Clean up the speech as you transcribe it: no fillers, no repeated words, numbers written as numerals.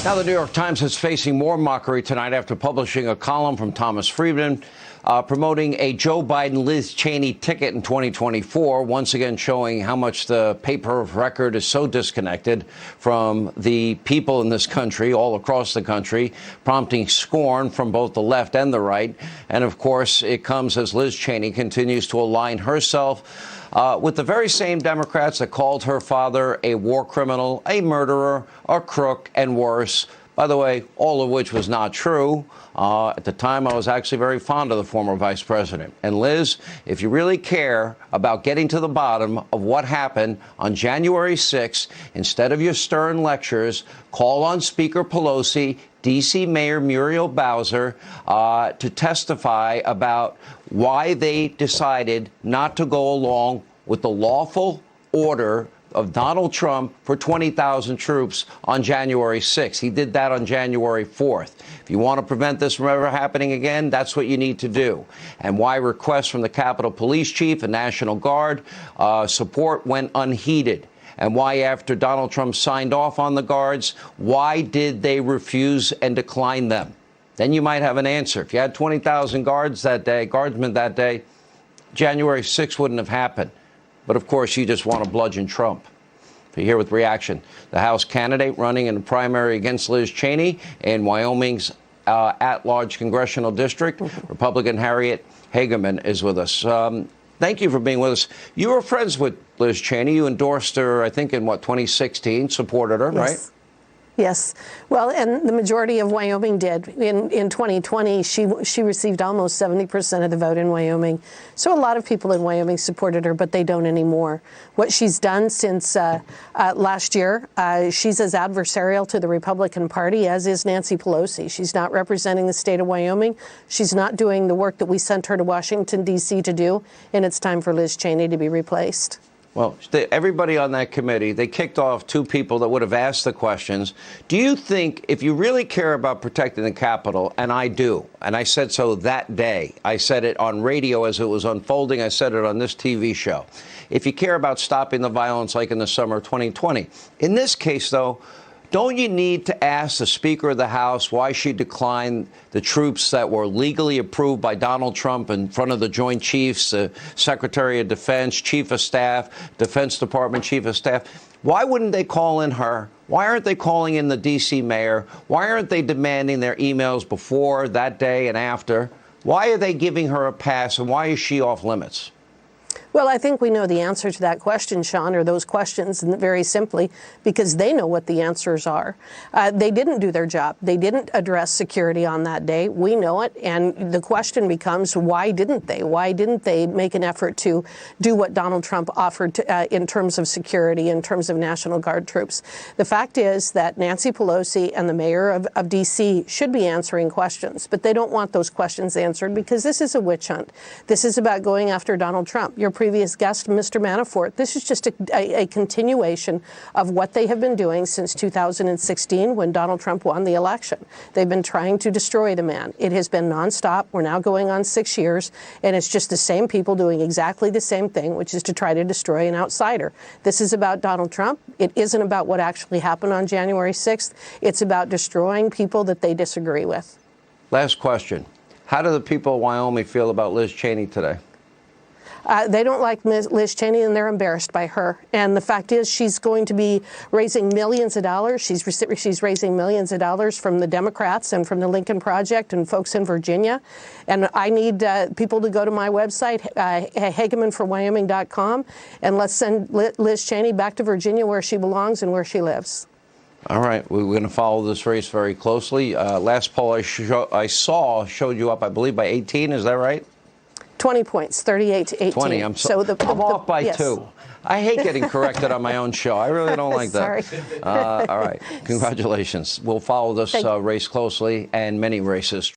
Now, the New York Times is facing more mockery tonight after publishing a column from Thomas Friedman promoting a Joe Biden-Liz Cheney ticket in 2024, once again showing how much the paper of record is so disconnected from the people in this country, all across the country, prompting scorn from both the left and the right. And, of course, it comes as Liz Cheney continues to align herself with the very same Democrats that called her father a war criminal, a murderer, a crook, and worse. By the way, all of which was not true. At the time, I was actually very fond of the former vice president. And Liz, if you really care about getting to the bottom of what happened on January 6th, instead of your stern lectures, call on Speaker Pelosi, D.C. Mayor Muriel Bowser, to testify about why they decided not to go along with the lawful order of Donald Trump for 20,000 troops on January 6th. He did that on January 4th. If you want to prevent this from ever happening again, that's what you need to do. And why requests from the Capitol Police Chief and National Guard support went unheeded. And why, after Donald Trump signed off on the guards, why did they refuse and decline them? Then you might have an answer. If you had 20,000 guardsmen that day, January 6th wouldn't have happened. But, of course, you just want to bludgeon Trump. You're here with reaction. The House candidate running in the primary against Liz Cheney in Wyoming's at-large congressional district, Republican Harriet Hageman, is with us. Thank you for being with us. You were friends with Liz Cheney. You endorsed her, I think, in, 2016, supported her, yes. Right? Yes. Well, and the majority of Wyoming did. In 2020, she received almost 70% of the vote in Wyoming. So a lot of people in Wyoming supported her, but they don't anymore. What she's done since last year, she's as adversarial to the Republican Party as is Nancy Pelosi. She's not representing the state of Wyoming. She's not doing the work that we sent her to Washington, D.C. to do. And it's time for Liz Cheney to be replaced. Well, everybody on that committee, they kicked off two people that would have asked the questions. Do you think, if you really care about protecting the Capitol, and I do, and I said so that day, I said it on radio as it was unfolding, I said it on this TV show, if you care about stopping the violence like in the summer of 2020. In this case, though, don't you need to ask the Speaker of the House why she declined the troops that were legally approved by Donald Trump in front of the Joint Chiefs, the Secretary of Defense, Chief of Staff, Defense Department Chief of Staff? Why wouldn't they call in her? Why aren't they calling in the D.C. mayor? Why aren't they demanding their emails before, that day, and after? Why are they giving her a pass, and why is she off limits? Well, I think we know the answer to that question, Sean, or those questions, very simply, because they know what the answers are. They didn't do their job. They didn't address security on that day. We know it. And the question becomes, why didn't they? Why didn't they make an effort to do what Donald Trump offered in terms of security, in terms of National Guard troops? The fact is that Nancy Pelosi and the mayor of D.C. should be answering questions, but they don't want those questions answered because this is a witch hunt. This is about going after Donald Trump. Your previous guest, Mr. Manafort, this is just a continuation of what they have been doing since 2016 when Donald Trump won the election. They've been trying to destroy the man. It has been nonstop. We're now going on 6 years, and it's just the same people doing exactly the same thing, which is to try to destroy an outsider. This is about Donald Trump. It isn't about what actually happened on January 6th. It's about destroying people that they disagree with. Last question. How do the people of Wyoming feel about Liz Cheney today? They don't like Liz Cheney, and they're embarrassed by her. And the fact is, she's going to be raising millions of dollars. She's raising millions of dollars from the Democrats and from the Lincoln Project and folks in Virginia. And I need people to go to my website, HagemanForWyoming.com, and let's send Liz Cheney back to Virginia where she belongs and where she lives. All right. We're going to follow this race very closely. Last poll I saw showed you up, I believe, by 18. Is that right? 20 points, 38 to 18. 20. I'm off by 2. I hate getting corrected on my own show. I really don't like that. Sorry. All right. Congratulations. We'll follow this race closely and many races.